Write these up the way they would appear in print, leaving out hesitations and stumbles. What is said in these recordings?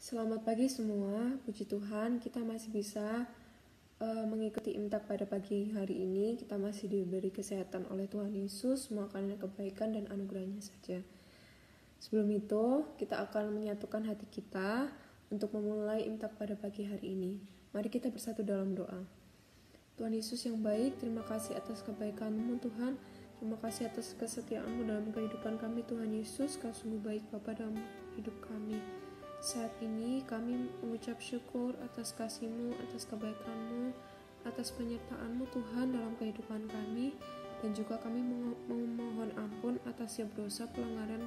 Selamat pagi semua, puji Tuhan kita masih bisa mengikuti imtak pada pagi hari ini. Kita masih diberi kesehatan oleh Tuhan Yesus, semua karena kebaikan dan anugerahnya saja. Sebelum itu, kita akan menyatukan hati kita untuk memulai imtak pada pagi hari ini. Mari kita bersatu dalam doa. Tuhan Yesus yang baik, terima kasih atas kebaikan-Mu Tuhan. Terima kasih atas kesetiaan-Mu dalam kehidupan kami Tuhan Yesus. Kau sungguh baik Bapa dalam hidup kami. Saat ini kami mengucap syukur atas kasih-Mu, atas kebaikan-Mu, atas penyertaan-Mu Tuhan dalam kehidupan kami. Dan juga kami memohon ampun atas setiap dosa pelanggaran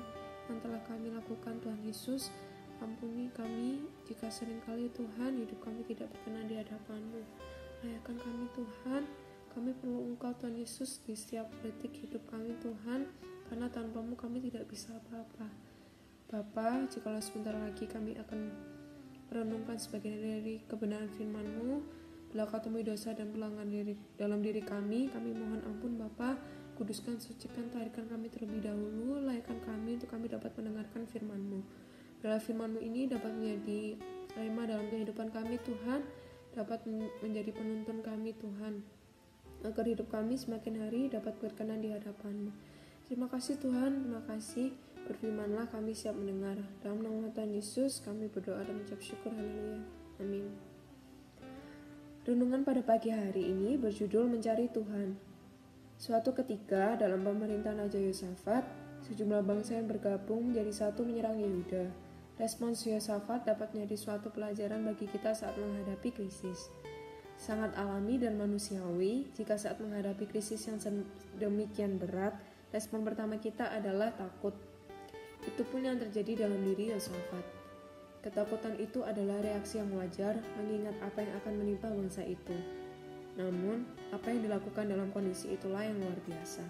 yang telah kami lakukan Tuhan Yesus. Ampuni kami jika seringkali Tuhan hidup kami tidak berkenan di hadapan-Mu. Layakan kami Tuhan, kami perlu Engkau Tuhan Yesus di setiap detik hidup kami Tuhan, karena tanpa-Mu kami tidak bisa apa-apa. Bapa, jikalau sebentar lagi kami akan merenungkan sebagian dari kebenaran firman-Mu, bila Kau temui dosa dan pelanggaran dalam diri kami mohon ampun Bapa, kuduskan, sucikan, tarikan kami terlebih dahulu, layakan kami untuk kami dapat mendengarkan firman-Mu. Bila firman-Mu ini dapat menjadi rema dalam kehidupan kami Tuhan, dapat menjadi penuntun kami Tuhan, agar hidup kami semakin hari dapat berkenan di hadapan-Mu. Terima kasih Tuhan, terima kasih. Berfirmanlah, kami siap mendengar. Dalam nama Tuhan Yesus kami berdoa dan mengucap syukur. Haleluya. Amin. Renungan pada pagi hari ini berjudul Mencari Tuhan. Suatu ketika dalam pemerintahan Raja Yosafat, sejumlah bangsa yang bergabung menjadi satu menyerang Yehuda. Respons Yosafat dapat menjadi suatu pelajaran bagi kita saat menghadapi krisis. Sangat alami dan manusiawi jika saat menghadapi krisis yang demikian berat, respon pertama kita adalah takut. Itu pun yang terjadi dalam diri Yosafat. Ketakutan itu adalah reaksi yang wajar mengingat apa yang akan menimpa bangsa itu. Namun, apa yang dilakukan dalam kondisi itulah yang luar biasa.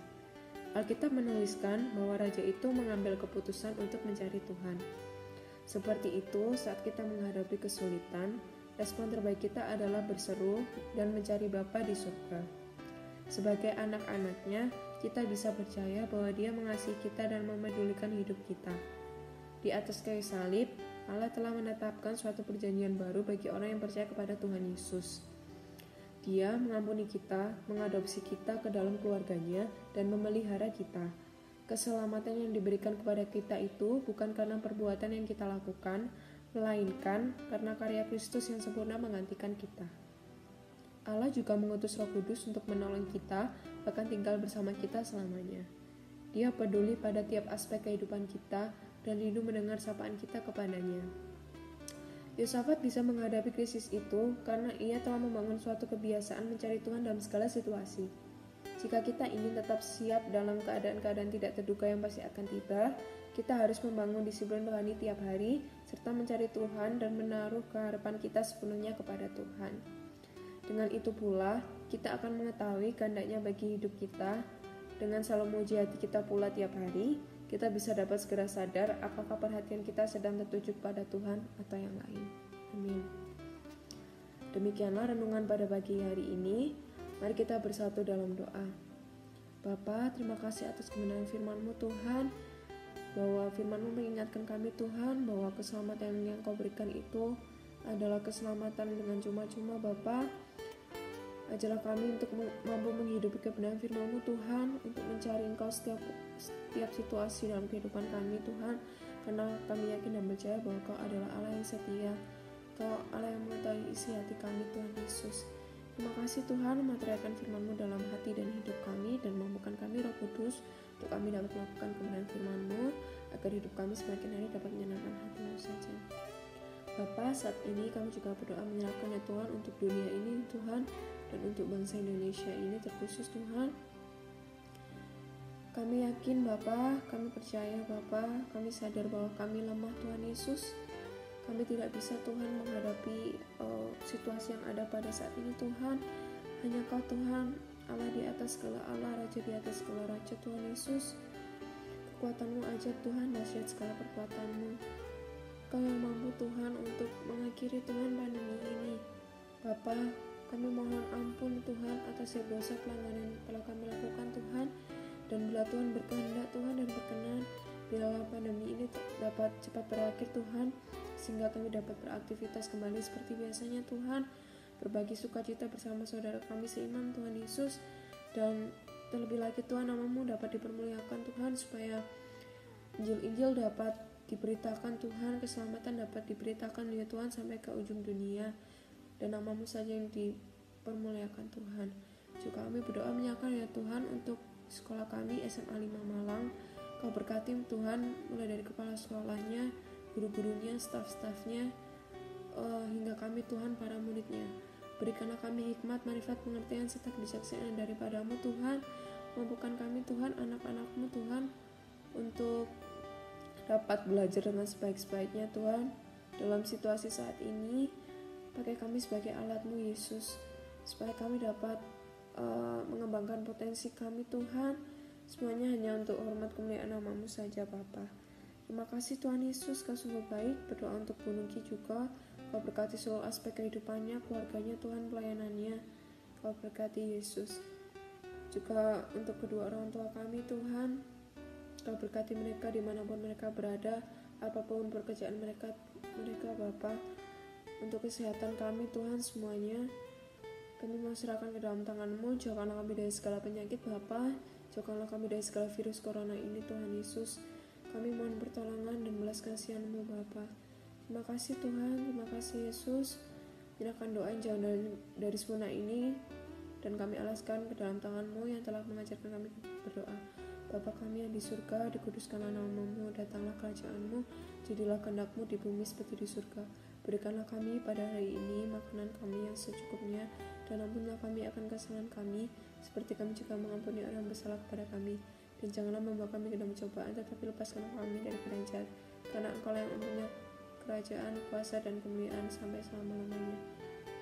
Alkitab menuliskan bahwa raja itu mengambil keputusan untuk mencari Tuhan. Seperti itu, saat kita menghadapi kesulitan, respon terbaik kita adalah berseru dan mencari Bapa di surga. Sebagai anak-anaknya, kita bisa percaya bahwa Dia mengasihi kita dan memedulikan hidup kita. Di atas kayu salib, Allah telah menetapkan suatu perjanjian baru bagi orang yang percaya kepada Tuhan Yesus. Dia mengampuni kita, mengadopsi kita ke dalam keluarganya, dan memelihara kita. Keselamatan yang diberikan kepada kita itu bukan karena perbuatan yang kita lakukan, melainkan karena karya Kristus yang sempurna menggantikan kita. Allah juga mengutus Roh Kudus untuk menolong kita, bahkan tinggal bersama kita selamanya. Dia peduli pada tiap aspek kehidupan kita dan rindu mendengar sapaan kita kepadanya. Yosafat bisa menghadapi krisis itu karena ia telah membangun suatu kebiasaan mencari Tuhan dalam segala situasi. Jika kita ingin tetap siap dalam keadaan-keadaan tidak terduga yang pasti akan tiba, kita harus membangun disiplin rohani tiap hari, serta mencari Tuhan dan menaruh keharapan kita sepenuhnya kepada Tuhan. Dengan itu pula, kita akan mengetahui kehendaknya bagi hidup kita. Dengan selalu memuji hati kita pula tiap hari, kita bisa dapat segera sadar apakah perhatian kita sedang tertuju pada Tuhan atau yang lain. Amin. Demikianlah renungan pada pagi hari ini. Mari kita bersatu dalam doa. Bapa, terima kasih atas kebenaran firman-Mu Tuhan, bahwa firman-Mu mengingatkan kami Tuhan bahwa keselamatan yang Kau berikan itu adalah keselamatan dengan cuma-cuma Bapa. Ajarlah kami untuk mampu menghidupi kebenaran firman-Mu Tuhan, untuk mencari Engkau setiap situasi dalam kehidupan kami Tuhan, karena kami yakin dan percaya bahwa Kau adalah Allah yang setia, Kau Allah yang mengetahui isi hati kami Tuhan Yesus. Terima kasih Tuhan, materialkan firman-Mu dalam hati dan hidup kami, dan mampukan kami Roh Kudus untuk kami dapat melakukan kebenaran firman-Mu, agar hidup kami semakin hari dapat menyenangkan hati-Mu saja. Bapa, saat ini kami juga berdoa menyerahkan ya Tuhan untuk dunia ini Tuhan, dan untuk bangsa Indonesia ini terkhusus Tuhan. Kami yakin Bapa, kami percaya Bapa, kami sadar bahwa kami lemah Tuhan Yesus. Kami tidak bisa Tuhan menghadapi situasi yang ada pada saat ini Tuhan. Hanya Kau Tuhan, Allah di atas segala Allah, Raja di atas segala Raja Tuhan Yesus. Kekuatan-Mu aja Tuhan, dahsyat segala perbuatan-Mu. Kau yang mampu Tuhan untuk mengakhiri Tuhan pandemi ini. Bapa, kami mohon ampun Tuhan atas setiap dosa pelanggaran yang telah kami lakukan Tuhan. Dan bila Tuhan berkehendak Tuhan dan berkenan, bila pandemi ini dapat cepat berakhir Tuhan, sehingga kami dapat beraktivitas kembali seperti biasanya Tuhan, berbagi sukacita bersama saudara kami seiman Tuhan Yesus. Dan terlebih lagi Tuhan, nama-Mu dapat dipermuliakan Tuhan, supaya Injil-Injil dapat diberitakan Tuhan, keselamatan dapat diberitakan ya Tuhan sampai ke ujung dunia, dan nama-Mu saja yang dipermuliakan Tuhan. Juga kami berdoa menyerahkan ya Tuhan untuk sekolah kami SMA 5 Malang. Kau berkati Tuhan, mulai dari kepala sekolahnya, guru-gurunya, staf-stafnya, hingga kami Tuhan para muridnya. Berikanlah kami hikmat, marifat, pengertian, serta kebijaksanaan daripada-Mu Tuhan. Mampukan kami Tuhan, anak-anak-Mu Tuhan, untuk dapat belajar dengan sebaik-baiknya Tuhan. Dalam situasi saat ini, pakai kami sebagai alat-Mu Yesus, supaya kami dapat mengembangkan potensi kami Tuhan. Semuanya hanya untuk hormat kemuliaan nama-Mu saja Bapa. Terima kasih Tuhan Yesus, Kau sungguh baik. Berdoa untuk Bu Nugi juga, Kau berkati seluruh aspek kehidupannya, keluarganya Tuhan, pelayanannya. Kau berkati Yesus. Juga untuk kedua orang tua kami Tuhan, Kau berkati mereka dimanapun mereka berada, apapun pekerjaan mereka Bapa. Untuk kesehatan kami Tuhan semuanya, kami mau serahkan ke dalam tangan-Mu. Jauhkanlah kami dari segala penyakit Bapa, jauhkanlah kami dari segala virus corona ini Tuhan Yesus. Kami mohon pertolongan dan belas kasihan-Mu Bapa. Terima kasih Tuhan, terima kasih Yesus. Nyerahkan doa yang jauh dari sempurna ini, dan kami alaskan ke dalam tangan-Mu yang telah mengajarkan kami berdoa. Bapa kami yang di surga, dikuduskanlah nama-Mu, datanglah kerajaan-Mu, jadilah kehendak-Mu di bumi seperti di surga. Berikanlah kami pada hari ini makanan kami yang secukupnya, dan ampunilah kami akan kesalahan kami, seperti kami juga mengampuni orang yang bersalah kepada kami. Dan janganlah membawa kami ke dalam cobaan, tetapi lepaskanlah kami dari yang jahat. Karena Engkau yang mempunyai kerajaan, kuasa, dan kemuliaan sampai selama-lamanya.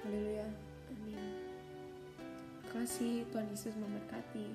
Haleluya. Amin. Terima kasih. Tuhan Yesus memberkati.